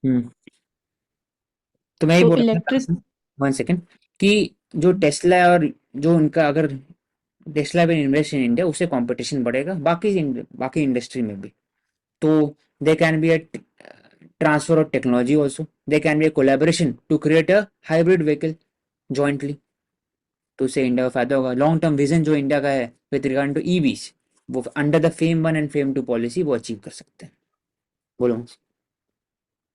हम्म। तो मैं ये तो बोल रहा इलेक्ट्रिक। था, वन सेकेंड, कि जो टेस्ला है और जो उनका अगर Tesla will invest in India, उससे कंपटीशन बढ़ेगा बाकी इंडस्ट्री में भी। तो they can be a transfer of technology also, they can be a collaboration to create a hybrid vehicle jointly. तो उससे इंडिया को फायदा होगा। लॉन्ग टर्म विजन जो इंडिया का है विद रिगार्ड टू ईवीज, वो under the FAME one and FAME two policy वो अचीव कर सकते हैं। बोलो।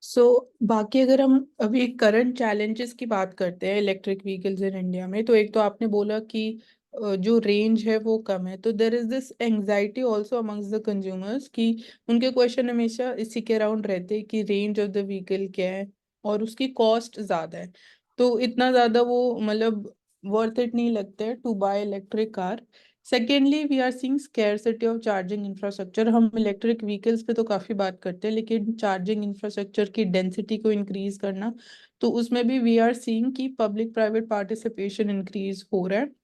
सो बाकी अगर हम अभी करंट चैलेंजेस की बात करते हैं इलेक्ट्रिक व्हीकल्स इन इंडिया में, तो एक तो आपने बोला कि जो रेंज है वो कम है, तो there is this anxiety also amongst the consumers कि उनके क्वेश्चन हमेशा इसी के अराउंड रहते हैं कि रेंज ऑफ द व्हीकल क्या है और उसकी कॉस्ट ज़्यादा है। तो इतना ज़्यादा वो मतलब वर्थ इट नहीं लगता है to buy electric car. Secondly we are seeing scarcity of charging infrastructure. हम इलेक्ट्रिक व्हीकल्स पे तो काफ़ी बात करते हैं, लेकिन चार्जिंग इंफ्रास्ट्रक्चर की डेंसिटी को इंक्रीज करना, तो उसमें भी वी आर सीइंग कि पब्लिक प्राइवेट पार्टिसिपेशन इंक्रीज हो रहा है।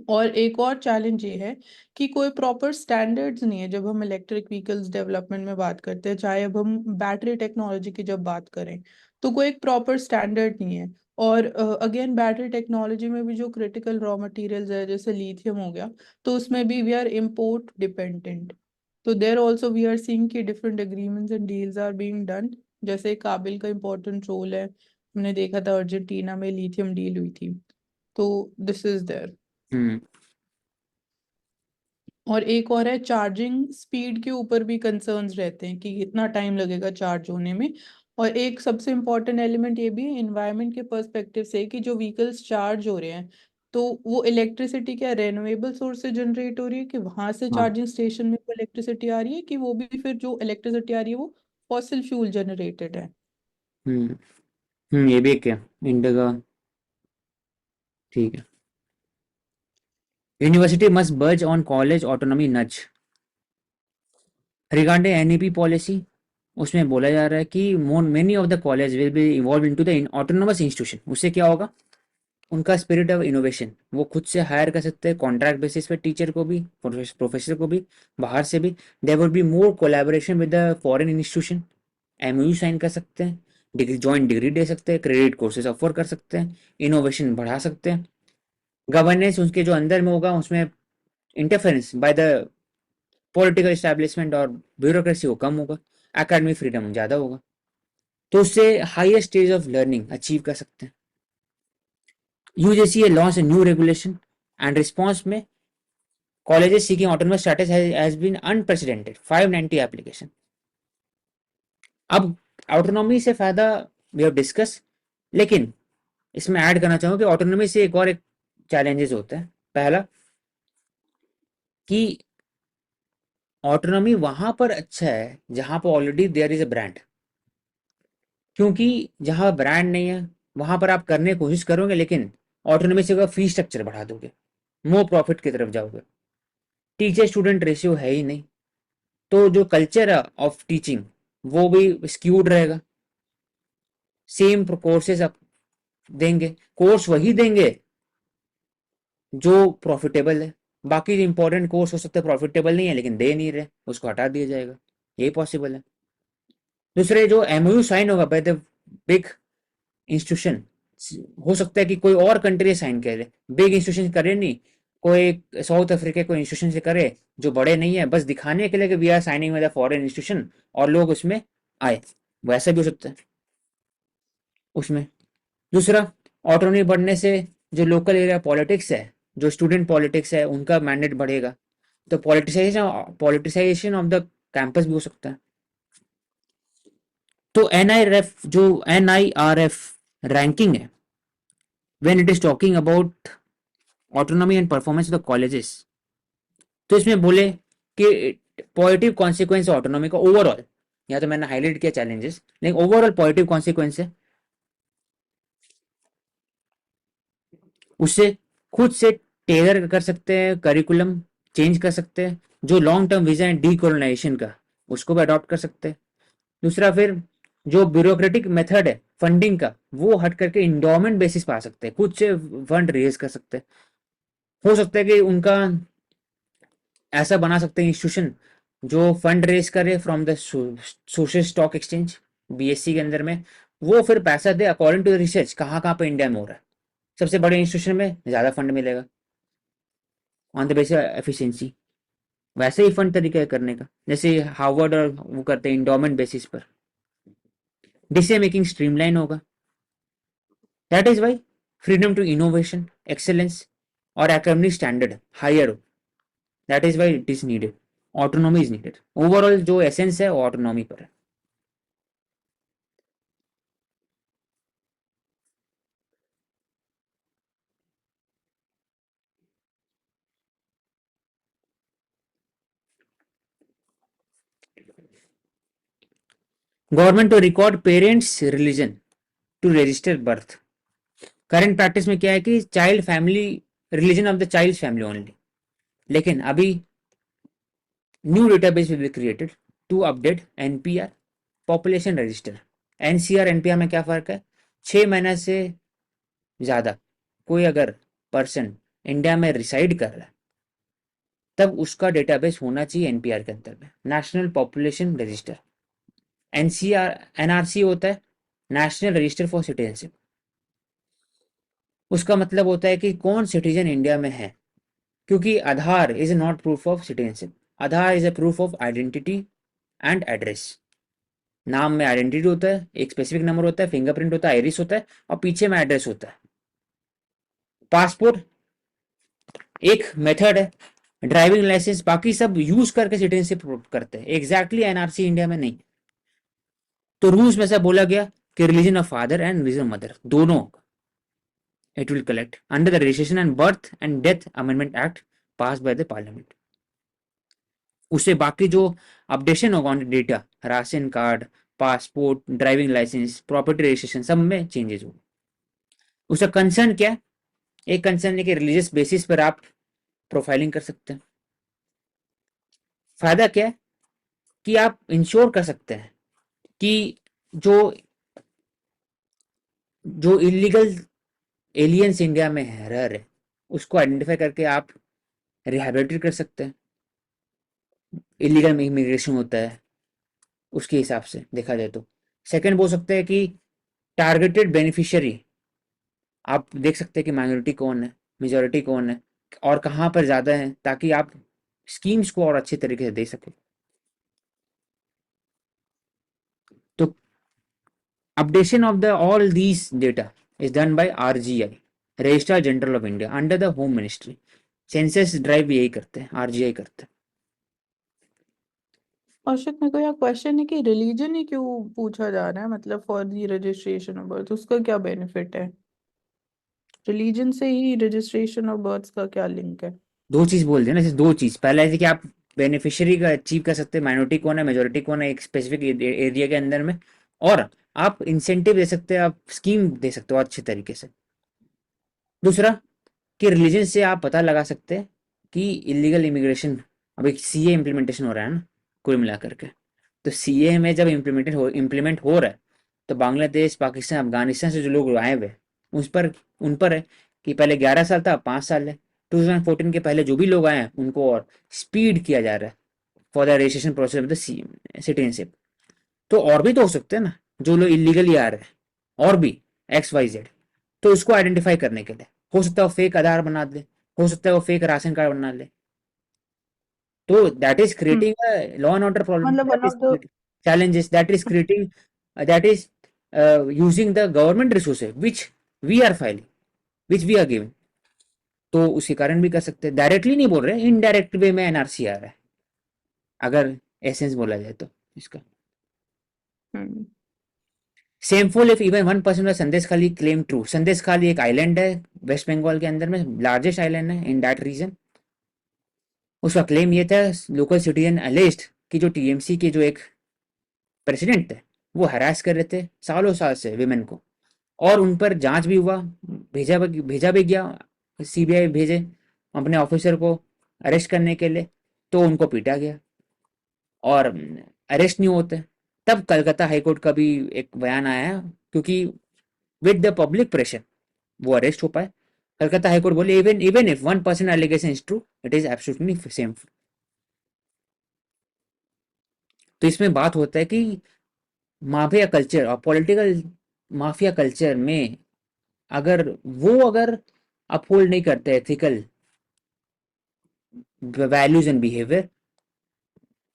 और एक और चैलेंज ये है कि कोई प्रॉपर स्टैंडर्ड्स नहीं है जब हम इलेक्ट्रिक व्हीकल्स डेवलपमेंट में बात करते हैं, चाहे अब हम बैटरी टेक्नोलॉजी की जब बात करें, तो कोई एक प्रॉपर स्टैंडर्ड नहीं है। और अगेन बैटरी टेक्नोलॉजी में भी जो क्रिटिकल रॉ मटेरियल्स है जैसे लिथियम हो गया, तो उसमें भी वी आर इम्पोर्ट डिपेंडेंट। तो there also we are seeing कि different agreements and deals are being done. जैसे काबिल का इम्पोर्टेंट रोल है, हमने देखा था अर्जेंटीना में लिथियम डील हुई थी। तो दिस इज देयर। हम्म। और एक और है चार्जिंग स्पीड के ऊपर भी कंसर्न्स रहते हैं कि कितना टाइम लगेगा चार्ज होने में। और एक सबसे इम्पोर्टेंट एलिमेंट ये भी है इन्वायरमेंट के पर्सपेक्टिव से कि जो व्हीकल्स चार्ज हो रहे हैं, तो वो इलेक्ट्रिसिटी क्या रेन्यूएबल सोर्स से जनरेट हो रही है कि वहां से हाँ। चार्जिंग स्टेशन में वो इलेक्ट्रिसिटी आ रही है, कि वो भी फिर जो इलेक्ट्रिसिटी आ रही है वो फॉसिल फ्यूल जनरेटेड है। हम्म। ये भी एक है इंडिया का। ठीक है। University must barge on college autonomy nudge regarding NEP policy. उसमें बोला जा रहा है कि more many of the college will be evolve into the autonomous institution. उससे क्या होगा, उनका स्पिरिट ऑफ इनोवेशन वो खुद से हायर कर सकते हैं कॉन्ट्रैक्ट बेसिस पे, टीचर को भी, प्रोफेसर को भी, बाहर से भी। There would be more collaboration with the foreign institution. MOU sign कर सकते हैं, डिग्री जॉइंट डिग्री दे सकते हैं, क्रेडिट कोर्सेज ऑफर कर सकते हैं, इनोवेशन बढ़ा सकते हैं। गवर्नेंस उसके जो अंदर में होगा उसमें interference by the political establishment और ब्यूरोक्रेसी वो कम होगा, एकेडमिक फ्रीडम ज़्यादा होगा। तो उससे highest stage of learning achieve कर सकते हैं। UGC launch new regulation and response में colleges seeking autonomous status has been unprecedented 590 application. अब ऑटोनॉमी से फायदा वी हैव डिस्कस, लेकिन इसमें ऐड करना चाहूंगा कि ऑटोनॉमी से एक चैलेंजेस होते हैं। पहला कि ऑटोनॉमी वहां पर अच्छा है जहां पर already there is a brand, क्योंकि जहां ब्रांड नहीं है वहां पर आप करने की कोशिश करोगे, लेकिन ऑटोनॉमी से फी स्ट्रक्चर बढ़ा दोगे, मोर प्रॉफिट की तरफ जाओगे। टीचर स्टूडेंट रेशियो है ही नहीं, तो जो कल्चर है ऑफ टीचिंग वो भी स्क्यूड रहेगा। सेम कोर्सेज आप देंगे, कोर्स वही देंगे जो प्रॉफिटेबल है। बाकी इंपॉर्टेंट कोर्स हो सकते हैं प्रॉफिटेबल नहीं है लेकिन दे नहीं रहे, उसको हटा दिया जाएगा। यही पॉसिबल है। दूसरे जो एमओयू साइन होगा बाय द बिग इंस्टीट्यूशन, हो सकता है कि कोई और कंट्री साइन करे, बिग इंस्टीट्यूशन करे नहीं, कोई साउथ अफ्रीका कोई इंस्टीट्यूशन से करे जो बड़े नहीं है, बस दिखाने के लिए कि we are signing with foreign institution, और लोग उसमें आए। वैसा भी हो सकता है उसमें। दूसरा, ऑटोनॉमी बढ़ने से जो लोकल एरिया पॉलिटिक्स है, जो स्टूडेंट पॉलिटिक्स है, उनका मैंडेट बढ़ेगा। तो पॉलिटिसाइजेशन ऑफ द कैंपस भी हो सकता है। तो एनआईआरएफ रैंकिंग है when it is talking about autonomy and performance of the colleges. तो इसमें बोले कि पॉजिटिव कॉन्सिक्वेंस ऑटोनॉमी का ओवरऑल, या तो मैंने हाईलाइट किया चैलेंजेस, लेकिन ओवरऑल पॉजिटिव कॉन्सिक्वेंस है। उससे खुद से टेलर कर सकते हैं, करिकुलम चेंज कर सकते हैं, जो लॉन्ग टर्म विजन है डीकोलोनाइजेशन का उसको भी अडॉप्ट कर सकते हैं। दूसरा, फिर जो ब्यूरोक्रेटिक मेथड है फंडिंग का वो हट करके इंडोमेंट बेसिस पे आ सकते हैं, खुद से फंड रेज कर सकते हैं। हो सकता है कि उनका ऐसा बना सकते हैं इंस्टीट्यूशन जो फंड रेज करे from the social stock exchange, BSc के अंदर में, वो फिर पैसा दे अकॉर्डिंग टू द रिसर्च कहाँ कहाँ पे इंडिया में हो रहा है, सबसे बड़े इंस्टीट्यूशन में ज़्यादा फंड मिलेगा ऑन द बेसिस एफिशिएंसी। वैसे ही फंड तरीका है करने का, जैसे हार्वर्ड और वो करते हैं इंडोमेंट बेसिस पर, डिसीजन मेकिंग स्ट्रीमलाइन होगा। That is why freedom to innovation, excellence और एकेडमिक स्टैंडर्ड हायर हो। That is why it is needed, autonomy is needed. Overall जो एसेंस है वो ऑटोनॉमी पर है। Government to record parents religion to register birth. Current practice में क्या है कि child family, religion of the child family only, लेकिन अभी new database will be created to update NPR population register. NCR NPR में क्या फर्क है? 6 महीने से ज्यादा कोई अगर पर्सन इंडिया में रिसाइड कर रहा है तब उसका डेटाबेस होना चाहिए एनपीआर के अंदर में, national population register. NCR NRC होता है नेशनल रजिस्टर फॉर सिटीजनशिप। उसका मतलब होता है कि कौन सिटीजन इंडिया में है, क्योंकि Aadhaar is not proof of citizenship. Aadhaar is a proof of identity and address. नाम में आइडेंटिटी होता है, एक स्पेसिफिक नंबर होता है, फिंगरप्रिंट होता है, आइरिस होता है, और पीछे में एड्रेस होता है। पासपोर्ट एक मेथड है, ड्राइविंग लाइसेंस बाकी सब यूज करके सिटीजनशिप प्रूव करते हैं, एग्जैक्टली एनआरसी इंडिया में नहीं। तो रूल्स में से बोला गया कि religion of father and religion of mother दोनों it will collect under the registration and birth and death amendment act passed by the parliament। उससे बाकी जो अपडेशन होगा on data, ration card, passport, driving licence, property registration, सब में changes होगा। उसका concern क्या है? एक कंसर्न है कि रिलीजियस बेसिस पर आप प्रोफाइलिंग कर सकते हैं। फायदा क्या है कि आप इंश्योर कर सकते हैं कि जो जो इलीगल एलियंस इंडिया में है रह रहे, उसको आइडेंटिफाई करके आप रिहेबिलिटेट कर सकते हैं। इलीगल इमिग्रेशन होता है उसके हिसाब से देखा जाए तो। सेकंड बोल सकते हैं कि टारगेटेड बेनिफिशियरी, आप देख सकते हैं कि माइनॉरिटी कौन है, मेजॉरिटी कौन है, और कहाँ पर ज़्यादा है, ताकि आप स्कीम्स को और अच्छे तरीके से दे सकें। तो updation of the all these data is done by RGI, registrar general of India under the home ministry. Census drive यही करते हैं, आरजीआई करते हैं। औषित, मेरे को यहाँ क्वेश्चन है कि रिलीजन ही क्यों पूछा जा रहा है, मतलब for the registration of birth उसका क्या बेनिफिट है? रिलीजन से ही रजिस्ट्रेशन ऑफ बर्थ का क्या लिंक है? दो चीज बोल दिया ना, जैसे दो चीज, पहला है कि आप बेनिफिशियरी का अचीव कर सकते हैं, माइनॉरिटी कौन है, मेजोरिटी कौन है एक स्पेसिफिक एरिया के अंदर में, और आप इंसेंटिव दे सकते हैं, आप स्कीम दे सकते हो अच्छे तरीके से। दूसरा कि रिलीजन से आप पता लगा सकते हैं कि इलीगल इमिग्रेशन, अब एक सीए इम्प्लीमेंटेशन हो रहा है ना कुल मिला करके, तो सीए में जब इम्प्लीमेंट हो रहा है तो बांग्लादेश, पाकिस्तान, अफगानिस्तान से जो लोग आए हुए उन पर है कि पहले 11 साल था, अब 5 साल है। 2014 के पहले जो भी लोग आए हैं उनको और स्पीड किया जा रहा है for the registration process of the citizenship. तो और भी तो हो सकते हैं ना जो लोग इलीगली आ रहे हैं, और भी XYZ, तो उसको आइडेंटिफाई करने के लिए हो सकता है वो फेक आधार बना दे, हो सकता है वो फेक राशन कार्ड बना ले। तो that is hmm, creating a law and order problem, मतलब one that of the is challenges, that is creating that is using the government resources which we are filing, which we are giving। तो उसी कारण भी कर सकते हैं, directly नहीं बोल रहे, इनडायरेक्ट वे में एनआरसी आ रहा है अगर एसेंस बोला जाए तो इसका। हम्म सेमफुल इफ इवन 1% ऑफ संदेश खाली क्लेम ट्रू। संदेश खाली एक आइलैंड है वेस्ट बंगाल के अंदर में, लार्जेस्ट आइलैंड है इन दैट रीजन। उसका क्लेम ये था, लोकल सिटीजन अलेज्ड कि जो टीएमसी के जो एक प्रेसिडेंट थे वो हरास कर रहे थे सालों साल से विमेन को, और उन पर जांच भी हुआ, भेजा भी गया, सीबीआई भेजे अपने ऑफिसर को अरेस्ट करने के लिए, तो उनको पीटा गया और अरेस्ट नहीं होते। तब कलकत्ता हाईकोर्ट का भी एक बयान आया है, क्योंकि विद द पब्लिक प्रेशर वो अरेस्ट हो पाए। कलकत्ता हाईकोर्ट बोले even even if 1% allegation is true it is absolutely same. तो इसमें बात होता है कि माफिया कल्चर और पॉलिटिकल माफिया कल्चर में अगर अपहोल्ड नहीं करते एथिकल वैल्यूज एंड बिहेवियर,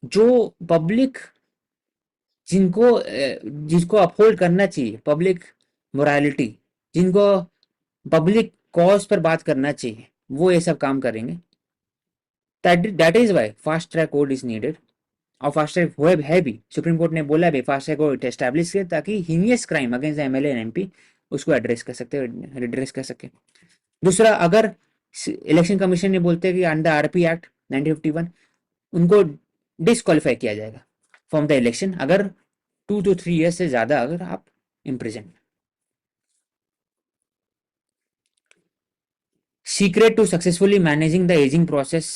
जो पब्लिक जिसको अपहोल्ड करना चाहिए, पब्लिक मोरालिटी, जिनको पब्लिक कॉज पर बात करना चाहिए, वो ये सब काम करेंगे। That is Y fast track code is needed. और फास्ट ट्रैक है भी, सुप्रीम कोर्ट ने बोला भी फास्ट ट्रैक कोर्ट एस्टैब्लिश किया ताकि heinous crime against MLA and MP उसको एड्रेस कर सकते, रिड्रेस कर सके। दूसरा, अगर इलेक्शन कमीशन ने बोलते हैं कि अंडर आरपी एक्ट 1951 उनको डिसक्वालीफाई किया जाएगा फ्रॉम द इलेक्शन अगर 2 to 3 years से ज्यादा अगर आप imprison. Secret to successfully managing the ageing process,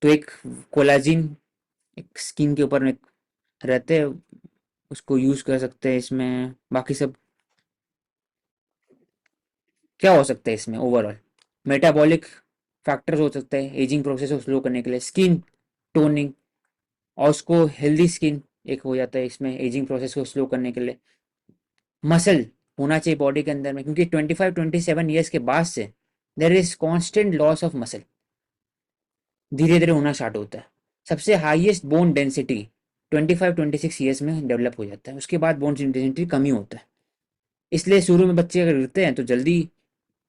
तो एक कोलाजिन एक स्किन के ऊपर एक रहते हैं, उसको यूज कर सकते हैं इसमें। बाकी सब क्या हो सकता है इसमें ओवरऑल? मेटाबॉलिक फैक्टर्स हो सकते हैं एजिंग प्रोसेस को स्लो करने के लिए, स्किन टोनिंग, और उसको हेल्दी स्किन एक हो जाता है इसमें एजिंग प्रोसेस को स्लो करने के लिए। मसल होना चाहिए बॉडी के अंदर में, क्योंकि 25-27 ईयर्स के बाद से there is constant loss of muscle, धीरे धीरे होना स्टार्ट होता है। सबसे हाईएस्ट बोन डेंसिटी 25-26 ईयर्स में डेवलप हो जाता है, उसके बाद बोन डेंसिटी कमी होता है। इसलिए शुरू में बच्चे अगर गिरते हैं तो जल्दी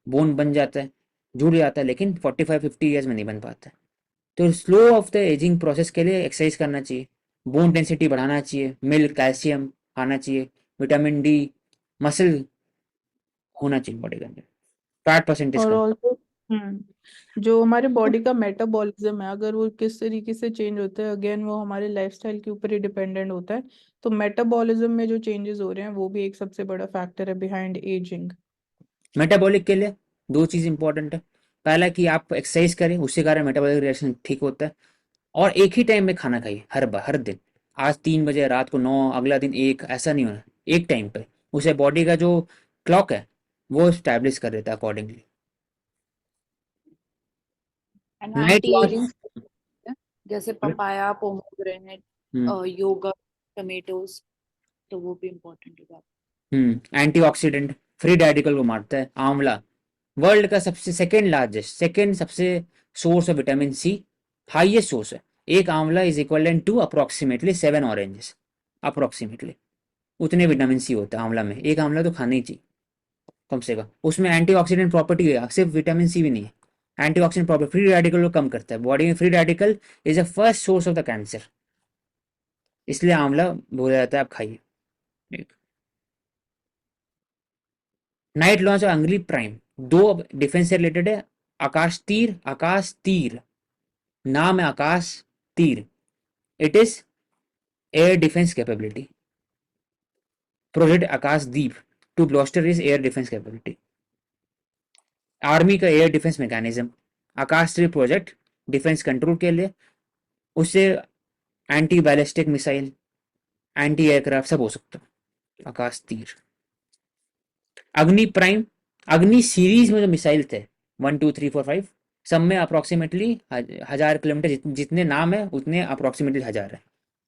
बोन बन जाता है, जुड़ जाता है, लेकिन 45-50 ईयर्स में नहीं बन पाता है। तो slow of the ageing process के लिए एक्सरसाइज करना चाहिए, बोन डेंसिटी बढ़ाना चाहिए, मिल्क कैल्शियम खाना चाहिए, विटामिन डी, मसल होना चाहिए बॉडी के अंदर, फैट परसेंटेज और कम। ऑल्सो जो हमारे बॉडी का मेटाबॉलिज्म है, अगर वो किस तरीके से चेंज होता है, अगेन वो हमारे लाइफस्टाइल के ऊपर ही डिपेंडेंट होता है। तो मेटाबॉलिज्म में जो चेंजेस हो रहे हैं वो भी एक सबसे बड़ा फैक्टर है बिहाइंड एजिंग। मेटाबॉलिक के लिए दो चीज इंपॉर्टेंट है। पहला कि आप एक्सरसाइज करें, उससे कारण मेटाबॉलिक रिएक्शन ठीक होता है। और एक ही टाइम में खाना खाइए, हर दिन। आज 3 बजे, रात को 9, अगला दिन 1, ऐसा नहीं होना, एक टाइम पे। उसे बॉडी का जो क्लॉक है वो स्टैब्लिश कर देता है accordingly. And night anti watch. Ageing जैसे पपाया, पोमोग्रेनेट, हम्म योगर्ट, टमेटोज, तो वो भी इम्पोर्टेंट होगा। एंटीऑक्सीडेंट, फ्री रेडिकल को मारता है आंवला। वर्ल्ड का सेकेंड सबसे source of vitamin C, highest source है। एक आंवला is equal to approximately 7 oranges, approximately उतने विटामिन सी होता है आंवला में। एक आंवला तो खाना ही चाहिए कम से कम। उसमें एंटीऑक्सीडेंट प्रॉपर्टी है, सिर्फ विटामिन सी भी नहीं है। एंटीऑक्सीडेंट प्रॉपर्टी फ्री रेडिकल को कम करता है बॉडी में। Free radical is a first source of the cancer, इसलिए आंवला बोला जाता है आप खाइए। नाइट लॉन्च और अंगली प्राइम, दो डिफेंस से रिलेटेड है। आकाश तीर नाम है, Akash Teer. It is air defence capability. Project Akashdeep टू ब्लास्टर is air defence capability, army का air defence mechanism. Akash Teer project defence control के लिए, उससे anti ballistic missile, anti aircraft सब हो सकता है आकाश तीर। अग्नि प्राइम, अग्नि सीरीज में जो मिसाइल थे 1, 2, 3, 4, 5, सब में अप्रोक्सीमेटली 1000 किलोमीटर, जितने नाम है उतने अप्रोक्सीमेटली 1000 है।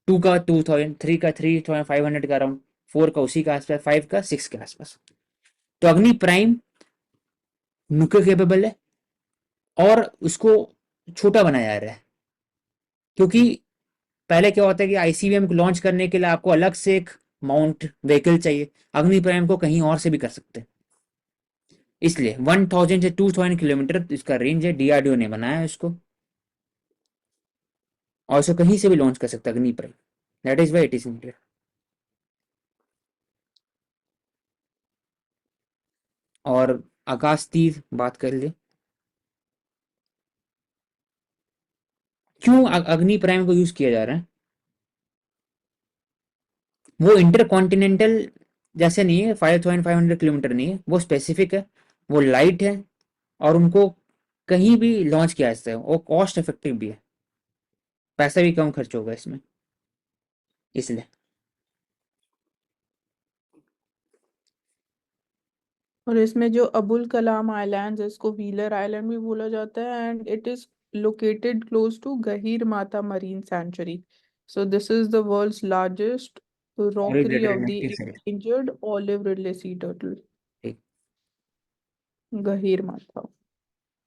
2 का 2000, 3 का 3500 का अराउंड, 4 का उसी का आसपास, 5 का 6 के आसपास। तो अग्नि प्राइम न्यूक्लियर केपेबल है और उसको छोटा बनाया जा रहा है, क्योंकि पहले क्या होता है कि आईसीबीएम को लॉन्च करने के लिए आपको अलग से एक माउंट व्हीकल चाहिए, अग्नि प्राइम को कहीं और से भी कर सकते हैं। इसलिए 1000 से 2000 किलोमीटर इसका रेंज है, डीआरडीओ ने बनाया है इसको, और इसको कहीं से भी लॉन्च कर सकता है अग्नि prime. That is why it is India. और आकाश तीर बात कर ले, क्यों अग्नि प्राइम को यूज किया जा रहा है? वो इंटर कॉन्टिनेंटल जैसे नहीं है, 5500 किलोमीटर नहीं है, वो स्पेसिफिक है, वो लाइट है, और उनको कहीं भी लॉन्च किया जा सकता है, वो कॉस्ट इफेक्टिव भी है, पैसा भी कम खर्च होगा इसमें, इसलिए। और इसमें जो अबुल कलाम आइलैंड है, इसको व्हीलर आइलैंड भी बोला जाता है, and it is located close to Gahir Matha marine sanctuary. So this is the world's largest तो Olive rookery Riddle of the negative side. endangered olive ridley sea turtle, ठीक. गहीर माथा।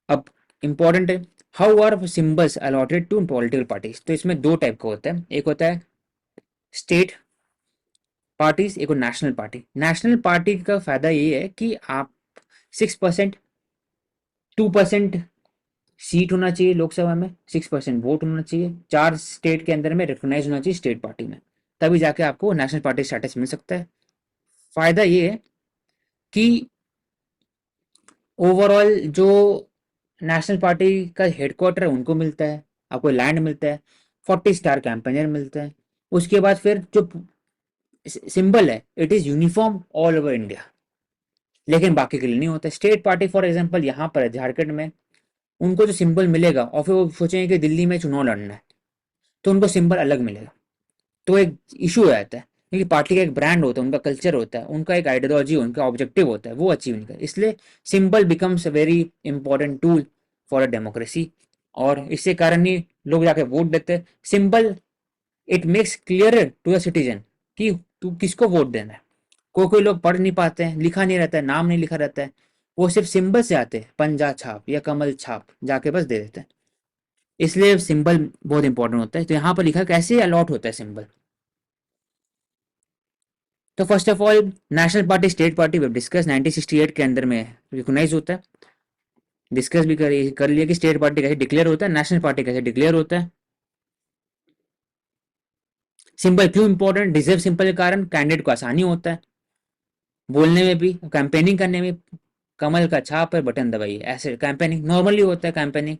अब इम्पोर्टेंट है, how are symbols allotted to political parties. तो इसमें दो type का होता है, एक होता है स्टेट पार्टीज, एक और नेशनल पार्टी। नेशनल पार्टी का फायदा ये है कि आप 6%, 2% सीट होना चाहिए लोकसभा में, 6% वोट होना चाहिए, 4 स्टेट के अंदर में रिकॉग्नाइज होना चाहिए स्टेट पार्टी में, तभी जाके आपको नेशनल पार्टी स्टेटस मिल सकता है। फायदा ये है कि ओवरऑल जो नेशनल पार्टी का हेडक्वार्टर है उनको मिलता है, आपको लैंड मिलता है, 40 स्टार कैंपेनर मिलता है। उसके बाद फिर जो सिंबल है it is uniform all over India, लेकिन बाकी के लिए नहीं होता। स्टेट पार्टी फॉर एग्जांपल यहाँ पर है झारखंड में, उनको जो सिंबल मिलेगा और फिर वो सोचेंगे कि दिल्ली में चुनाव लड़ना है तो उनको सिंबल अलग मिलेगा, तो एक इशू हो जाता है। क्योंकि पार्टी का एक ब्रांड होता है, उनका कल्चर होता है, उनका एक आइडियोलॉजी, उनका ऑब्जेक्टिव होता है, वो अचीव नहीं कर, इसलिए symbol becomes a very important tool for a democracy. और इससे कारण ही लोग जाके वोट देते हैं। Symbol it makes clear to the citizen कि तू किसको वोट देना है। कोई कोई लोग पढ़ नहीं पाते हैं, लिखा नहीं रहता है, नाम नहीं लिखा रहता है, वो सिर्फ सिंबल से आते हैं, पंजा छाप या कमल छाप जाके बस दे देते हैं। इसलिए सिंबल बहुत इंपॉर्टेंट होता है। तो यहाँ पर लिखा है कैसे अलॉट होता है सिंबल। तो first of all national party state party web discuss 1968 के अंदर में रिकोगनाइज होता है। डिस्कस भी कर लिया कि स्टेट पार्टी कैसे डिक्लेयर होता है, नेशनल पार्टी कैसे डिक्लेयर होता है। सिंपल क्यों इंपॉर्टेंट, डिजर्व सिंपल के कारण कैंडिडेट को आसानी होता है बोलने में भी, कैंपेनिंग करने में। कमल का छाप है, बटन दबाइए, ऐसे कैंपेनिंग नॉर्मली होता है campaigning.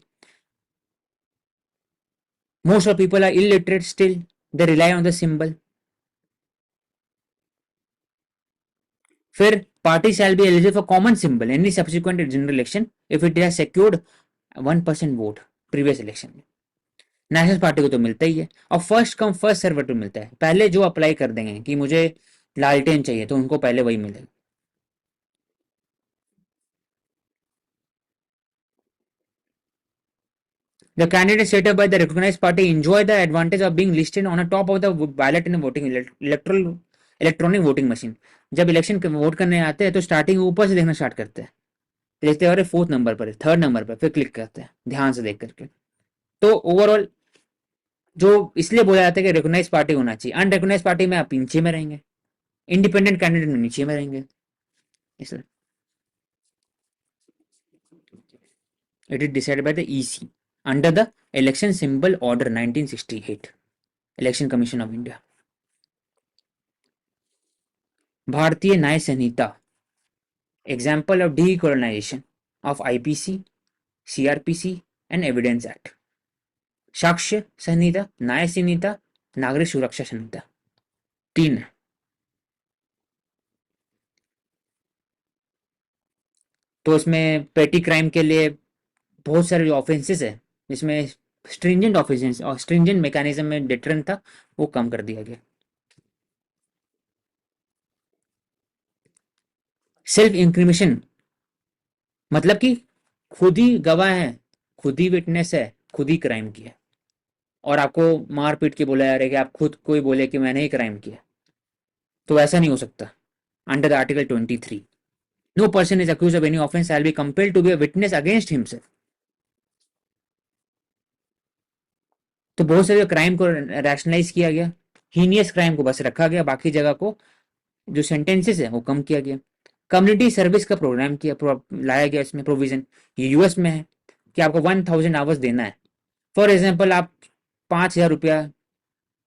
Most of people are illiterate still, they rely on the symbol. फिर party shall be eligible for common symbol any subsequent general election if it has secured 1% vote previous election में। National party को तो मिलता ही है, और first come first serve तो मिलता है। पहले जो अप्लाई कर देंगे कि मुझे लालटेन चाहिए तो उनको पहले वही मिलेगा। The candidates set up by the recognized party enjoy the advantage of being listed on the top of the ballot in a voting electoral electronic voting machine. जब इलेक्शन वोट करने आते हैं तो स्टार्टिंग ऊपर से देखना स्टार्ट करते हैं, देखते हैं 4th नंबर पर, 3rd नंबर पर, फिर क्लिक करते हैं ध्यान से देख करके। तो ओवरऑल जो इसलिए बोला जाता है कि रिकॉग्नाइज पार्टी होना चाहिए। अनरिकॉग्नाइज पार्टी में आप नीचे में रहेंगे, इंडिपेंडेंट कैंडिडेट में नीचे में रहेंगे, इसलिए it is decided by the EC under the election symbol order 1968, election commission of India. Bharatiya Nyaya Sanhita, example of decolonisation of IPC, CrPC and evidence act. Sakshya Sanhita, न्याय संहिता, नागरिक सुरक्षा संहिता, 3 है। तो इसमें पेटी क्राइम के लिए बहुत सारे ऑफेंसेस है जिसमें स्ट्रिंजेंट ऑफेंसेस और स्ट्रिंजेंट मैकेनिज्म में डिटरेंट था, वो कम कर दिया गया। सेल्फ इंक्रिमिनेशन मतलब कि खुद ही गवाह है, खुद ही विटनेस है, खुद ही क्राइम किया, और आपको मार पीट के बोला जा रहा है कि आप खुद कोई बोले कि मैंने ही क्राइम किया, तो ऐसा नहीं हो सकता। Under the article 23 no person is accuse of any offence shall be compelled to be a witness against himself. तो बहुत सारे क्राइम को रैशनलाइज किया गया, हीनियस क्राइम को बस रखा गया, बाकी जगह को जो सेंटेंसेस है वो कम किया गया। कम्युनिटी सर्विस का प्रोग्राम लाया गया इसमें प्रोविजन, ये यूएस में है कि आपको 1000 आवर्स देना है। फॉर एग्जाम्पल आप 5000 रुपया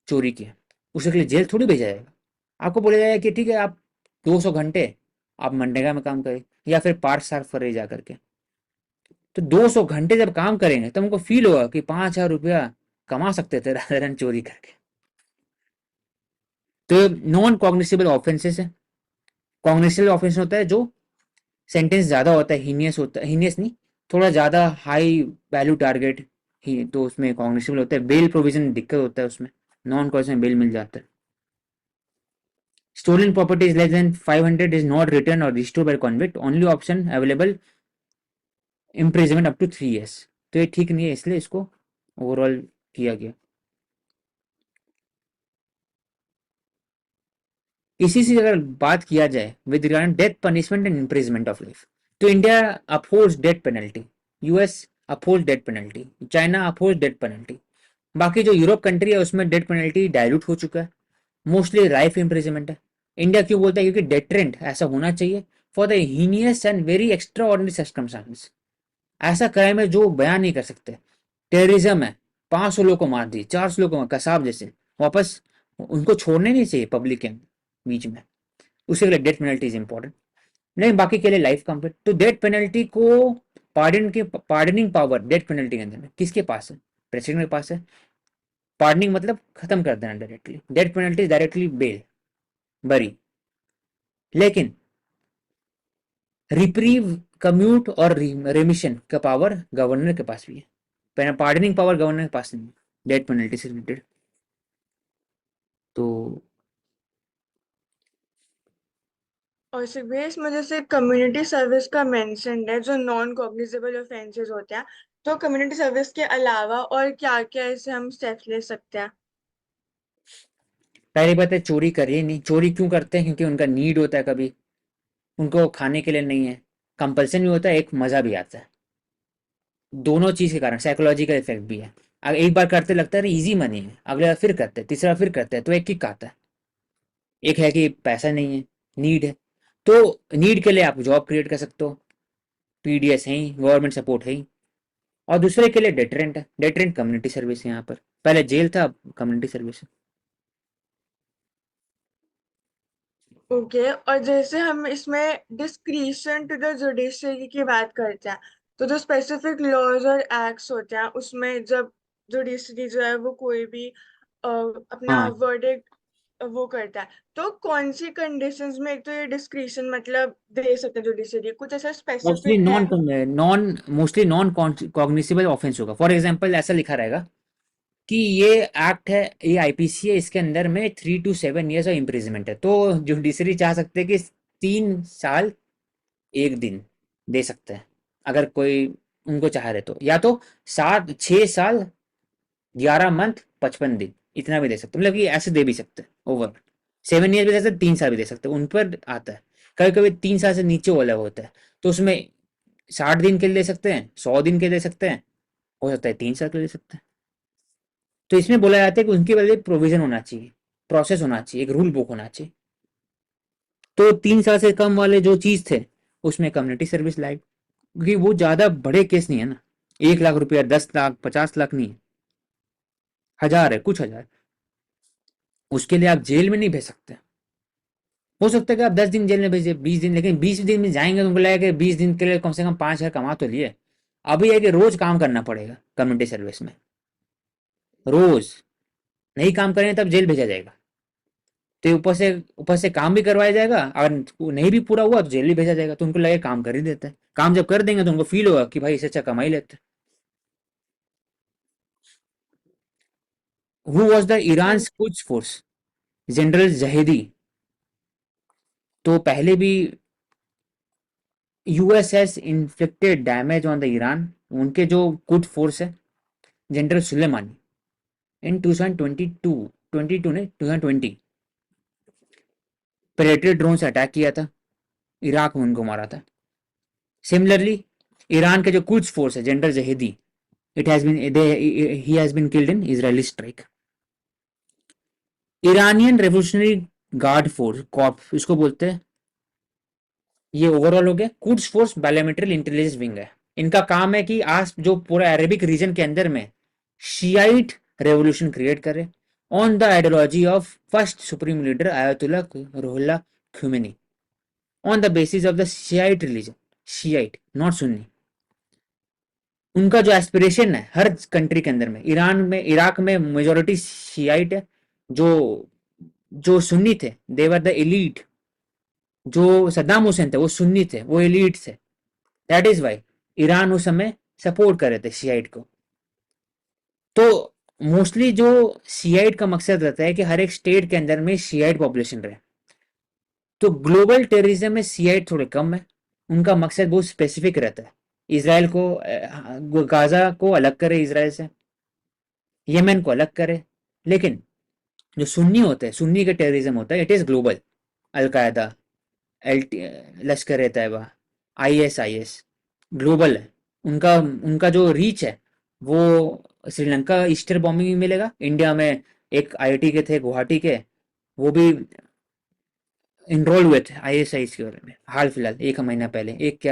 चोरी किया, उसके लिए जेल थोड़ी भेजा जाएगा, आपको बोला जाएगा कि ठीक है आप 200 घंटे आप मनरेगा में काम करें या फिर पार्क सार्फ करे जा करके। तो 200 घंटे जब काम करेंगे तब उनको फील होगा कि 5000 रुपया कमा सकते थे रादर देन चोरी करके। तो नॉन कॉग्निसेबल ऑफेंसेस है। कॉग्निसेबल ऑफेंस होता है जो सेंटेंस ज्यादा होता है, हीनियस होता है, हीनियस नहीं, थोड़ा ज्यादा हाई वैल्यू टारगेट ही, तो उसमें कॉग्निसेबल होता है। बेल प्रोविजन दिक्कत होता है उसमें, नॉन कॉज में बेल मिल जाता है। Stolen property is less than 500 is not return और restore by convict, only option available imprisonment up to 3 years। तो ये ठीक नहीं है, इसलिए इसको ओवरऑल किया गया। इसी से अगर बात किया जाए with regard death punishment and imprisonment of life, तो India oppose death penalty, US oppose death penalty, China oppose death penalty. बाकी जो यूरोप कंट्री है उसमें डेथ पेनल्टी डायल्यूट हो चुका है, मोस्टली लाइफ इम्प्रिजमेंट है। इंडिया क्यों बोलता है? क्योंकि डेटरेंट ऐसा होना चाहिए for the heinous and very extra ordinary circumstances. ऐसा क्राइम है जो बयान नहीं कर सकते। टेररिज्म है, 500 लोगों को मार दी, 400 लोगों को कसाब जैसे, वापस उनको छोड़ने नहीं चाहिए पब्लिक के बीच में, उसके लिए डेथ पेनल्टी इज इंपॉर्टेंट। नहीं, बाकी के लिए लाइफ कंप्लीट। तो डेथ पेनल्टी को पार्डनिंग पावर डेथ पेनल्टी के अंदर में किसके पास है? प्रेसिडेंट के पास है। पार्डनिंग मतलब खत्म कर देना directly, death penalty directly bail, बरी। लेकिन रिप्रीव, कम्यूट और रेमिशन का पावर गवर्नर के पास भी है, पार्डनिंग पावर गवर्नर के पास नहीं है डेथ पेनल्टी से रिलेटेड। तो और सिर्फ इसमें जैसे कम्युनिटी सर्विस का मेंशन है जो नॉन कॉग्निजेबल ऑफेंसेस होते हैं, तो कम्युनिटी सर्विस के अलावा और क्या क्या ऐसे हम स्टेप्स ले सकते हैं? पहली बात है, चोरी करिए नहीं। चोरी क्यों करते हैं? क्योंकि उनका नीड होता है, कभी उनको खाने के लिए नहीं है, कंपल्सन भी होता है, एक मजा भी आता है। दोनों चीज के कारण साइकोलॉजिकल इफेक्ट भी है। अगर एक बार करते लगता है इजी मनी है, अगले बार फिर करते हैं, तीसरा फिर करते हैं, तो एक किक आता है। एक है कि पैसा नहीं है, नीड है। तो नीड के लिए आप जॉब क्रिएट कर सकते हो, पीडीएस है ही, गवर्नमेंट सपोर्ट है ही। और दूसरे के लिए डेटरेंट है, डेटरेंट कम्युनिटी सर्विस है। यहाँ पर पहले जेल था, अब कम्युनिटी सर्विस है। ओके, और जैसे हम इसमें डिस्क्रिशन टू द जुडिशरी की बात करते हैं, तो जो स्पेसिफिक लॉज और एक्ट्स होते हैं उसमें जब जुडिशरी जो है वो कोई भी अपना हाँ, वर्डिक्ट वो करता है, तो कौन सी कंडीशंस में एक तो ये डिस्क्रिशन मतलब दे सकते हैं जुडिशरी, कुछ ऐसा मोस्टली स्पेसिफिक है? मोस्टली नॉन कॉग्निसिबल ऑफेंस होगा। फॉर एग्जाम्पल ऐसा लिखा रहेगा कि ये एक्ट है, ये आईपीसी है, इसके अंदर में 3 to 7 years ऑफ इम्प्रिजमेंट है, तो जुडिशरी चाह सकते हैं कि 3 साल 1 दिन दे सकते हैं, अगर कोई उनको चाह रहे तो। या तो 6 साल 11 मंथ 55 दिन, इतना भी दे सकते हैं, मतलब कि ऐसे दे भी सकते हैं। ओवर 7 years भी दे सकते हैं, 3 साल भी दे सकते हैं, उन पर आता है। कभी कभी 3 साल से नीचे वाला होता है, तो उसमें 60 दिन के लिए दे सकते हैं, 100 दिन के दे सकते हैं, हो सकता है 3 साल के लिए दे सकते हैं। तो इसमें बोला जाता है कि उनके बदले प्रोविजन होना चाहिए, प्रोसेस होना चाहिए, एक रूल बुक होना चाहिए। तो 3 साल से कम वाले जो चीज थे उसमें कम्युनिटी सर्विस लाइक, क्योंकि वो ज्यादा बड़े केस नहीं है ना, 1 लाख रुपया, 10 लाख, 50 लाख नहीं है, हजार है, कुछ हजार। उसके लिए आप जेल में नहीं भेज सकते। हो सकता है कि आप 10 दिन जेल में भेजे, 20 दिन, लेकिन 20 दिन में जाएंगे तो उनको लगेगा कि 20 दिन के लिए कम से कम 5 हजार कमा तो लिए। अभी है कि रोज काम करना पड़ेगा कम्युनिटी सर्विस में, रोज नहीं काम करेंगे तब जेल भेजा जाएगा। तो ऊपर से काम भी करवाया जाएगा, अगर वो नहीं भी पूरा हुआ तो जेल भी भेजा जाएगा, तो उनको लगे काम कर ही देते हैं। काम जब कर देंगे तो उनको फील होगा कि भाई इससे अच्छा कमा ही लेते हैं। हु वॉज द ईरान कुछ फोर्स? जनरल जहेदी। तो पहले भी US has inflicted damage on the Iran, उनके जो कुड फोर्स है जनरल सुलेमानी, इन 2022, 22 ने 2020 प्रेडेटर ड्रोन से अटैक किया था, इराक में उनको मारा था। सिमिलरली ईरान के जो कुछ फोर्स है general Zahedi, it has been he has been killed in Israeli strike. Iranian revolutionary guard force, corp इसको बोलते हैं। ये ओवरऑल हो गया। Quds force biometric intelligence wing है। इनका काम है कि आज जो पूरा अरेबिक रीजन के अंदर में शियाइट रेवोल्यूशन क्रिएट करे on the ideology of first supreme leader Ayatollah Ruhollah Khomeini, on the basis of the Shiite religion, Shiite not Sunni. उनका जो एस्पिरेशन है हर कंट्री के अंदर में, ईरान में, इराक में मेजोरिटी शियाइट है, जो जो सुन्नी थे देवर द एलीट। जो सद्दाम हुसैन थे वो सुन्नी थे, वो एलीट थे। दैट इज वाई ईरान उस समय सपोर्ट कर रहे थे शियाइट को। तो मोस्टली जो शियाइट का मकसद रहता है कि हर एक स्टेट के अंदर में शियाइट पॉपुलेशन रहे। तो ग्लोबल टेररिज्म में शियाइट थोड़े कम है, उनका मकसद बहुत स्पेसिफिक रहता है। इसराइल को, गाजा को अलग करे इसराइल से, यमन को अलग करे। लेकिन जो सुन्नी होते हैं, सुन्नी का टेररिज्म होता है, it is global. Al Qaeda, Lashkar A Taiba, ISIS global है। उनका उनका जो रीच है वो श्रीलंका ईस्टर बॉम्बिंग में मिलेगा। इंडिया में एक IIT के थे गुवाहाटी के, वो भी इनरोल हुए थे ISIS के बारे में हाल फिलहाल, एक महीना पहले, एक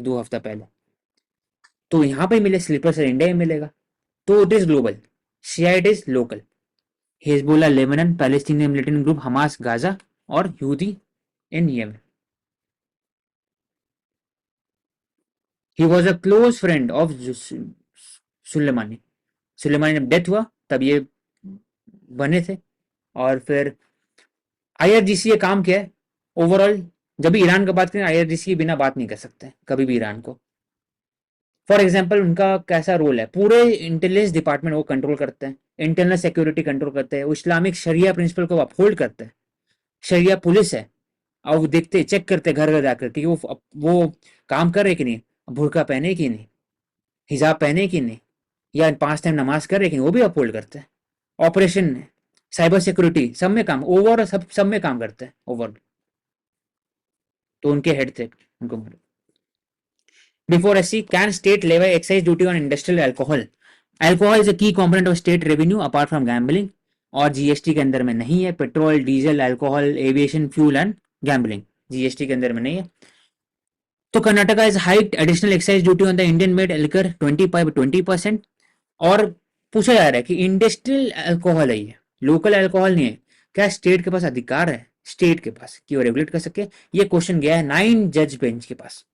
दो हफ्ता पहले। तो यहाँ पे मिले स्लीपर सेल, इंडिया में मिलेगा। तो it is global, Shia it is local. Hezbollah Lebanon, Palestinian militant group Hamas Gaza, और Houthi in Yemen. He was a close friend of Soleimani. Soleimani जब डेथ हुआ तब ये बने थे। और फिर IRGC ये काम किया है ओवरऑल। जब भी ईरान का बात करें IRGC के बिना बात नहीं कर सकते कभी भी ईरान को। फॉर एग्जाम्पल उनका कैसा रोल है, पूरे इंटेलिजेंस डिपार्टमेंट वो कंट्रोल करते हैं, इंटरनल सिक्योरिटी कंट्रोल करते हैं, वो इस्लामिक शरिया प्रिंसिपल को अपहोल्ड करते हैं। शरिया पुलिस है, और वो देखते चेक करते घर घर जाकर कि वो काम कर रहे कि नहीं, बुर्का पहने कि नहीं, हिजाब पहने कि नहीं, या 5 टाइम नमाज कर रहे कि नहीं, वो भी अपहोल्ड करते हैं। ऑपरेशन, साइबर सिक्योरिटी, सब में काम ओवर, सब में काम करते हैं ओवर। तो उनके हेड थे उनको। Before SC, can state levy excise duty on industrial alcohol? Alcohol is a key component of state revenue apart from gambling, और GST के अंदर में नहीं है। Petrol, diesel, alcohol, aviation fuel and gambling GST के अंदर में नहीं है। तो Karnataka is hike additional excise duty on the Indian made liquor 20%। और पूछा जा रहा है कि इंडस्ट्रियल अल्कोहल है ये, लोकल अल्कोहल नहीं है, क्या स्टेट के पास अधिकार है, स्टेट के पास, कि वो रेगुलेट कर सके? ये क्वेश्चन गया है 9 जज बेंच के पास,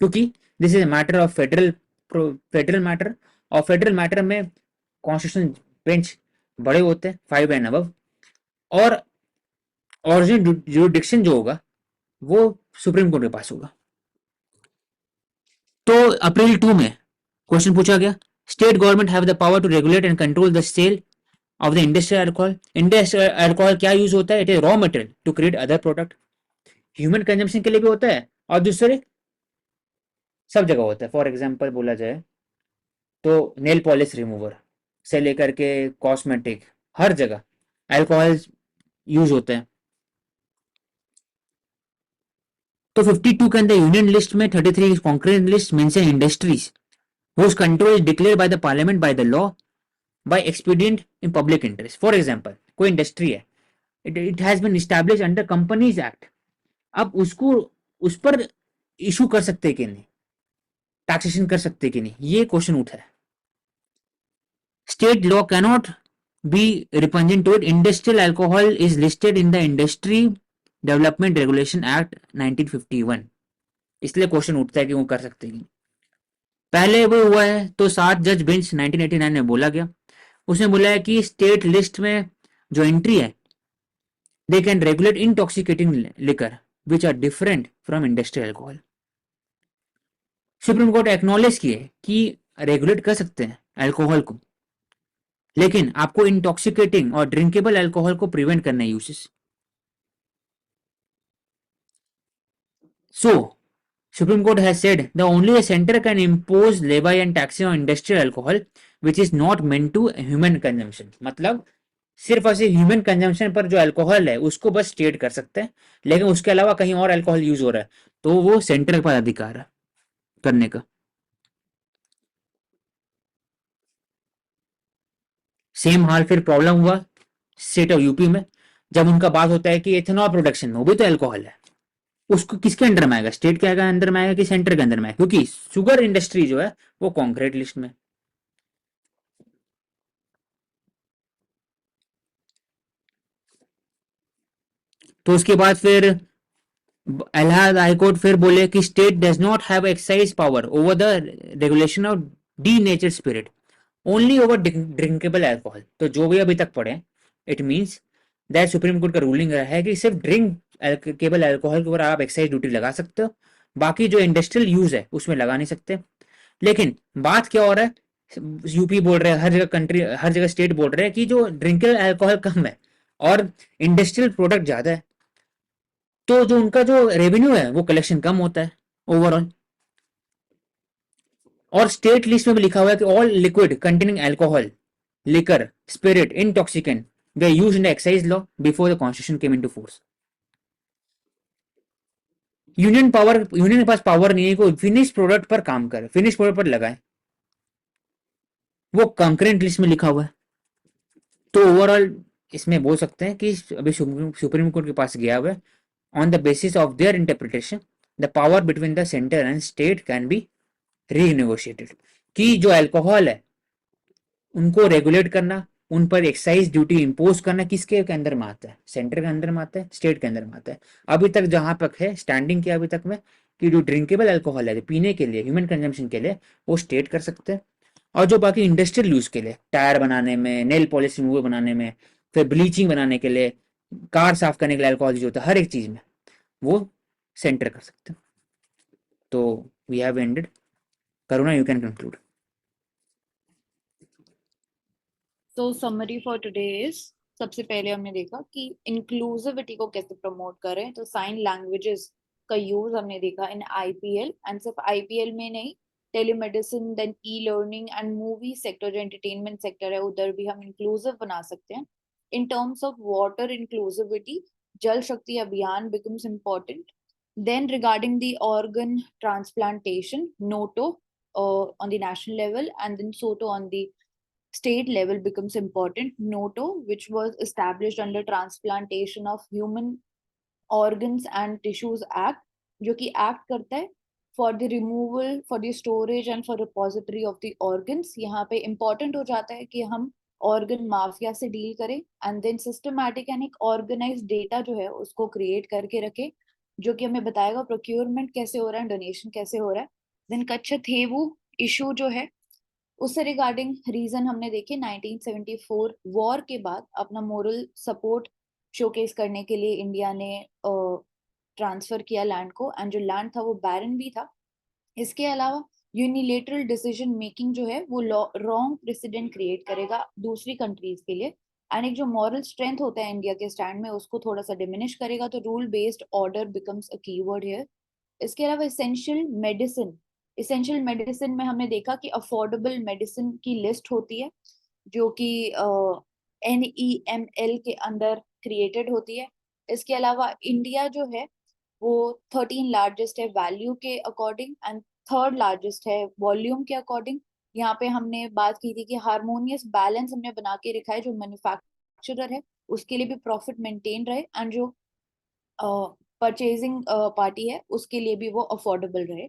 क्योंकि this is matter of federal matter, और फेडरल मैटर में कॉन्स्टिट्यूशन बेंच बड़े होते हैं 5 एंड अबव, और ओरिजिनल जुरिडिक्शन जो होगा वो सुप्रीम कोर्ट के पास होगा। तो अप्रैल 2 में क्वेश्चन पूछा गया, state government have the power to regulate and control the sale of the industrial alcohol. Industrial alcohol क्या यूज होता है? It is raw material to create other product. Human consumption के लिए भी होता है और दूसरे सब जगह होता है। फॉर एग्जाम्पल बोला जाए तो नेल पॉलिश रिमूवर से लेकर के कॉस्मेटिक, हर जगह अल्कोहल यूज होते हैं। तो 52 के अंदर यूनियन लिस्ट में 33 concurrent list mention industries whose control is declared by the parliament by the law by expedient in public interest. For example, कोई इंडस्ट्री है, it has been established under Companies Act, अब उसको उस पर issue कर सकते कि नहीं, टैक्सेशन कर सकते कि नहीं, ये क्वेश्चन उठा है। State law cannot be repugnant to it. Industrial alcohol is listed in the industry development regulation act 1951, इसलिए क्वेश्चन उठता है कि वो कर सकते हैं। पहले वो हुआ है तो 7 जज बेंच 1989 में बोला गया, उसने बोला है कि स्टेट लिस्ट में जो एंट्री है, they can regulate intoxicating liquor which are different from industrial alcohol. Supreme court acknowledge किए कि रेगुलेट कर सकते हैं अल्कोहल को, लेकिन आपको इंटॉक्सिकेटिंग और ड्रिंकेबल अल्कोहल को प्रिवेंट करना है uses. So Supreme Court has said that only a center can impose levy and taxes on industrial alcohol which is not meant to human consumption। मतलब सिर्फ ऐसे ह्यूमन कंजम्पशन पर जो alcohol है उसको बस स्टेट कर सकते हैं, लेकिन उसके अलावा कहीं और अल्कोहल यूज हो रहा है तो वो सेंटर के पास अधिकार है करने का। सेम हाल फिर प्रॉब्लम हुआ स्टेट ऑफ यूपी में, जब उनका बात होता है कि एथेनॉल प्रोडक्शन में वो भी तो अल्कोहल है, उसको किसके अंडर में आएगा, स्टेट के अंदर में आएगा कि सेंटर के अंदर में आएगा? क्योंकि शुगर इंडस्ट्री जो है वो कॉन्क्रीट लिस्ट में। तो उसके बाद फिर इलाहाबाद हाईकोर्ट फिर बोले कि state does not have excise power over the regulation of D nature spirit, only over drinkable alcohol. तो जो भी अभी तक पढ़े, it means that supreme court का रूलिंग रहा है कि सिर्फ ड्रिंक केवल अल्कोहल के ऊपर आप एक्साइज ड्यूटी लगा सकते हो, बाकी जो इंडस्ट्रियल यूज है उसमें लगा नहीं सकते। लेकिन बात क्या हो रहा है, यूपी बोल रहे हैं, हर जगह कंट्री, हर जगह स्टेट बोल रहे हैं कि जो ड्रिंकेबल अल्कोहल कम है और इंडस्ट्रियल प्रोडक्ट ज्यादा है, तो जो उनका जो रेवेन्यू है वो कलेक्शन कम होता है ओवरऑल। और स्टेट लिस्ट में भी लिखा हुआ है कि all liquid containing alcohol, liquor, spirit, intoxicant way used in the excise law before the constitution came into force. Union के पास पावर नहीं है, कोई फिनिश प्रोडक्ट पर काम करे, फिनिश प्रोडक्ट पर लगाए, वो कंकरेंट लिस्ट में लिखा हुआ है। तो ओवरऑल इसमें बोल सकते हैं कि अभी सुप्रीम कोर्ट के पास गया हुआ है, on the basis of their interpretation the power between the centre and state can be renegotiated, कि जो अल्कोहल है उनको रेगुलेट करना, उन पर एक्साइज ड्यूटी इंपोज करना किसके के अंदर में आता है, सेंटर के अंदर में आता है, स्टेट के अंदर में आता है। अभी तक जहां तक है स्टैंडिंग किया अभी तक में कि जो ड्रिंकेबल अल्कोहल है पीने के लिए ह्यूमन कंजम्पशन के लिए वो स्टेट कर सकते हैं, और जो बाकी इंडस्ट्रियल यूज के लिए टायर बनाने में, नेल पॉलिश रिमूवर बनाने में, फिर ब्लीचिंग बनाने के लिए, कार साफ करने के लिए अल्कोहल यूज होता है, हर एक चीज में वो सेंटर कर सकते हैं। तो we have ended. Karuna you can conclude. तो समरी फॉर टुडे इज, सबसे पहले हमने देखा कि इंक्लूसिविटी को कैसे प्रमोट करें, तो साइन लैंग्वेजेस का यूज हमने देखा इन आईपीएल, एंड सिर्फ आईपीएल में नहीं, telemedicine, then e learning and movie sector जो एंटरटेनमेंट सेक्टर है उधर भी हम इंक्लूसिव बना सकते हैं। In terms of water inclusivity, Jal Shakti Abhiyan becomes important. Then regarding the organ transplantation, NOTTO on the national level and then SOTO on the state level becomes important. NOTO, which was established under Transplantation of Human Organs and Tissues Act, जो कि act करता है for the removal, for the storage and for repository of the organs। यहाँ पे important हो जाता है कि हम ऑर्गन माफिया से डील करें, एंड देन सिस्टमैटिक एंड एक ऑर्गेनाइज डेटा जो है उसको क्रिएट करके रखें, जो कि हमें बताएगा प्रोक्योरमेंट कैसे हो रहा है, डोनेशन कैसे हो रहा है। देन कच्छथेवु इशू जो है उससे रिगार्डिंग रीजन हमने देखे, 1974 वॉर के बाद अपना मोरल सपोर्ट शोकेस करने के लिए इंडिया ने ट्रांसफर किया लैंड को, एंड जो लैंड था वो बैरन भी था। इसके अलावा यूनिलेटरल डिसीजन मेकिंग जो है वो रॉन्ग प्रेसिडेंट क्रिएट करेगा दूसरी कंट्रीज के लिए, एंड एक जो मॉरल स्ट्रेंथ होता है इंडिया के स्टैंड में उसको थोड़ा सा डिमिनिश करेगा। तो rule based order becomes a keyword here. इसके अलावा इसेंशियल मेडिसिन में हमने देखा कि अफोर्डेबल मेडिसिन की लिस्ट होती है जो कि NEML के अंदर क्रिएटेड होती है। इसके अलावा इंडिया जो है वो 13 लार्जेस्ट है वैल्यू के अकॉर्डिंग, एंड थर्ड लार्जेस्ट है वॉल्यूम के अकॉर्डिंग। यहाँ पे हमने बात की थी कि हारमोनियस बैलेंस हमने बना के रखा है, जो मैन्युफैक्चरर है उसके लिए भी प्रॉफिट मेंटेन रहे, एंड जो परचेजिंग पार्टी है उसके लिए भी वो अफोर्डेबल रहे।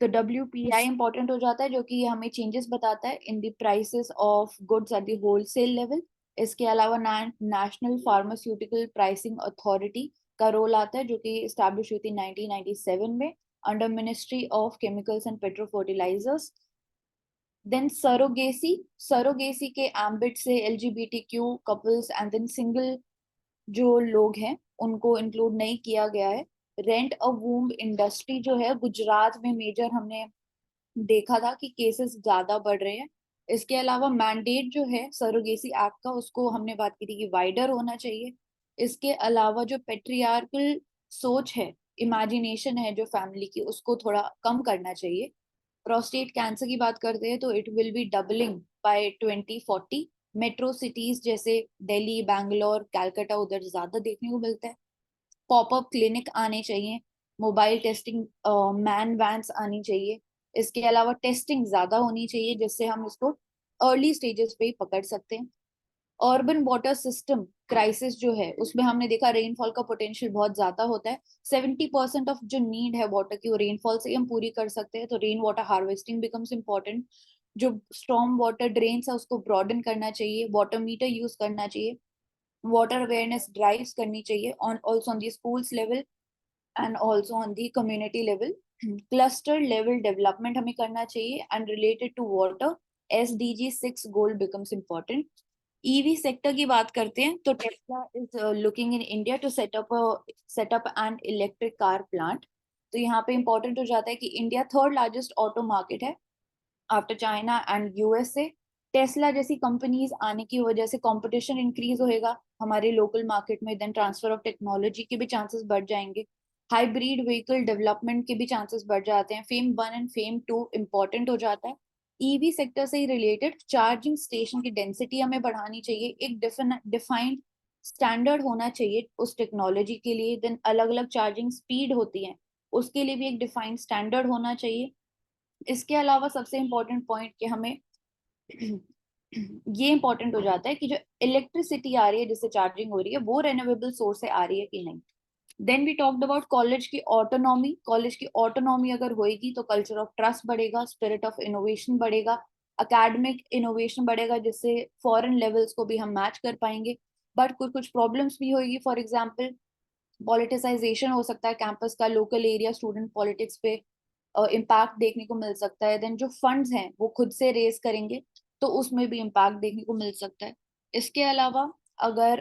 तो WPI इंपॉर्टेंट हो जाता है, जो कि हमें चेंजेस बताता है in the prices of goods at the wholesale level. इसके अलावा नेशनल फार्मास्यूटिकल प्राइसिंग अथॉरिटी का रोल आता है, जो कि एस्टैब्लिश हुई थी 1997 में under ministry of chemicals and petro fertilizers. Then surrogacy के एम्बिट से LGBTQ couples and then single जो लोग हैं उनको इंक्लूड नहीं किया गया है। रेंट अ वूम्ब इंडस्ट्री जो है गुजरात में मेजर हमने देखा था कि केसेस ज्यादा बढ़ रहे हैं। इसके अलावा मैंडेट जो है सरोगेसी एक्ट का उसको हमने बात की थी कि वाइडर होना चाहिए। इसके अलावा जो पेट्रियार्कल सोच है, इमेजिनेशन है जो फैमिली की, उसको थोड़ा कम करना चाहिए। प्रोस्टेट कैंसर की बात करते हैं तो it will be doubling by 2040। Metro cities जैसे दिल्ली, बैंगलोर, कैलकाटा उधर ज्यादा देखने को मिलता है। पॉपअप क्लिनिक आने चाहिए, मोबाइल टेस्टिंग मैन वैन्स आनी चाहिए। इसके अलावा टेस्टिंग ज्यादा होनी चाहिए जिससे हम इसको अर्ली स्टेजेस पे ही पकड़ सकते हैं। अर्बन वाटर सिस्टम क्राइसिस जो है उसमें हमने देखा रेनफॉल का पोटेंशियल बहुत ज्यादा होता है। 70% ऑफ जो नीड है वाटर की वो रेनफॉल से ही हम पूरी कर सकते हैं। तो rain water harvesting becomes important. जो स्टॉर्म वाटर ड्रेन्स है उसको ब्रॉडन करना चाहिए, वाटर मीटर यूज करना चाहिए, वाटर अवेयरनेस ड्राइव्स करनी चाहिए on also on the schools level and also on the community level. Cluster level development हमें करना चाहिए and related to water SDG 6 goal becomes important. EV sector की बात करते हैं तो Tesla is looking in India to set up an electric car plant. तो यहाँ पे इंपॉर्टेंट हो जाता है कि India third largest auto market है after China and USA। Tesla जैसी कंपनीज आने की वजह से कंपटीशन इंक्रीज होएगा हमारे लोकल मार्केट में, देन ट्रांसफर ऑफ टेक्नोलॉजी के भी चांसेस बढ़ जाएंगे, हाइब्रिड व्हीकल डेवलपमेंट के भी चांसेस बढ़ जाते हैं, फेम 1 एंड फेम 2 इंपॉर्टेंट हो जाता है। EV सेक्टर से ही रिलेटेड चार्जिंग स्टेशन की डेंसिटी हमें बढ़ानी चाहिए, एक डिफाइंड स्टैंडर्ड होना चाहिए उस टेक्नोलॉजी के लिए। देन अलग अलग चार्जिंग स्पीड होती है, उसके लिए भी एक डिफाइंड स्टैंडर्ड होना चाहिए। इसके अलावा सबसे इम्पोर्टेंट पॉइंट कि हमें ये इंपॉर्टेंट हो जाता है कि जो इलेक्ट्रिसिटी आ रही है जिससे चार्जिंग हो रही है वो रेन्यूएबल सोर्स से आ रही है कि नहीं। Then we talked about college की ऑटोनॉमी। कॉलेज की ऑटोनॉमी अगर होएगी तो कल्चर ऑफ ट्रस्ट बढ़ेगा, स्पिरिट ऑफ इनोवेशन बढ़ेगा, अकेडमिक इनोवेशन बढ़ेगा, जिससे फॉरेन लेवल्स को भी हम मैच कर पाएंगे। बट कुछ कुछ प्रॉब्लम्स भी होगी। फॉर एग्जाम्पल पॉलिटिसाइजेशन हो सकता है कैंपस का, लोकल एरिया स्टूडेंट पॉलिटिक्स पे इम्पैक्ट देखने को मिल सकता है। देन जो फंड्स हैं वो खुद से रेज करेंगे तो उसमें भी इम्पैक्ट देखने को मिल सकता है। इसके अलावा अगर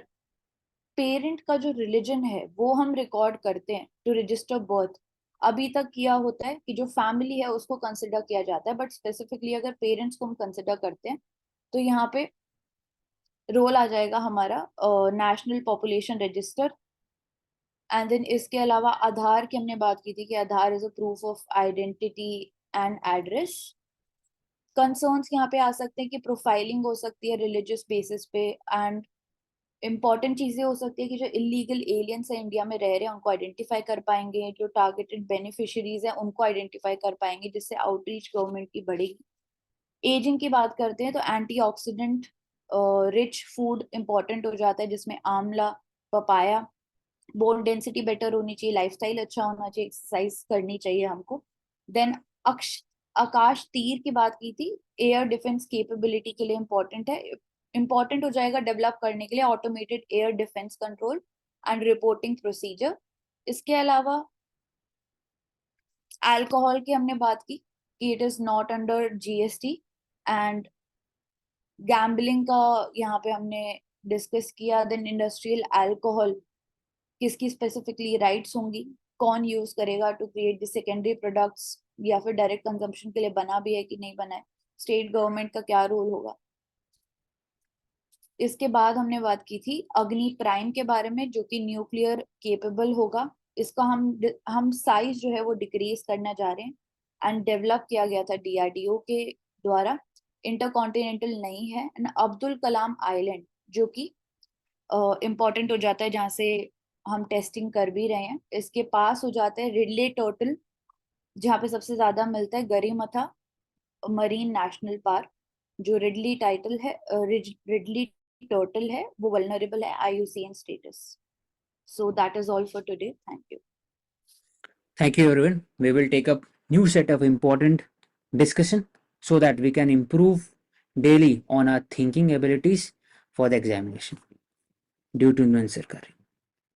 पेरेंट का जो रिलीजन है वो हम रिकॉर्ड करते हैं टू रजिस्टर बर्थ, अभी तक किया होता है कि जो फैमिली है उसको कंसिडर किया जाता है, बट स्पेसिफिकली अगर पेरेंट्स को हम कंसिडर करते हैं तो यहाँ पे रोल आ जाएगा हमारा national population register. And then इसके अलावा आधार की हमने बात की थी कि Aadhaar is a proof of identity and address. Concerns यहाँ पे आ सकते हैं कि प्रोफाइलिंग हो सकती है रिलीजियस बेसिस पे, एंड इम्पॉर्टेंट चीजें हो सकती है कि जो इलीगल एलियंस है इंडिया में रह रहे हैं उनको आइडेंटिफाई कर पाएंगे, जो टारगेटेड बेनिफिशियरीज हैं उनको आइडेंटिफाई कर पाएंगे, जिससे आउटरीच गवर्नमेंट की बढ़ेगी। एजिंग की बात करते हैं तो एंटीऑक्सीडेंट रिच फूड इंपॉर्टेंट हो जाता है, जिसमें आंवला, पपाया। बोन डेंसिटी बेटर होनी चाहिए, लाइफस्टाइल अच्छा होना चाहिए, एक्सरसाइज करनी चाहिए हमको। देन आकाश तीर की बात की थी, एयर डिफेंस कैपेबिलिटी के लिए इंपॉर्टेंट है। इंपॉर्टेंट हो जाएगा डेवलप करने के लिए automated air defence control and reporting procedure. इसके अलावा अल्कोहल की हमने बात की कि it is not under GST, and gambling का यहाँ पे हमने डिस्कस किया। देन इंडस्ट्रियल अल्कोहल किसकी स्पेसिफिकली राइट्स होंगी, कौन यूज करेगा to create the secondary products, या फिर डायरेक्ट कंजम्पशन के लिए बना भी है कि नहीं बना है, स्टेट गवर्नमेंट का क्या रोल होगा। इसके बाद हमने बात की थी अग्नि प्राइम के बारे में, जो कि न्यूक्लियर केपेबल होगा। इसका हम साइज जो है वो डिक्रीज करना जा रहे हैं, एंड डेवलप किया गया था डीआरडीओ के द्वारा। इंटरकॉन्टिनेंटल नहीं है। एंड अब्दुल कलाम आइलैंड जो कि इम्पोर्टेंट हो जाता है, जहाँ से हम टेस्टिंग कर भी रहे हैं। इसके पास हो जाता है रिडले टर्टल, जहाँ पे सबसे ज्यादा मिलता है गरिमथा मरीन नेशनल पार्क। जो रिडली टाइटल है, रिडली टर्टल है, वो वल्नरेबल है IUCN status. So that is all for today, thank you. Thank you, everyone. We will take up new set of important discussion so that we can improve daily on our thinking abilities for the examination due to Nuan Sarkar.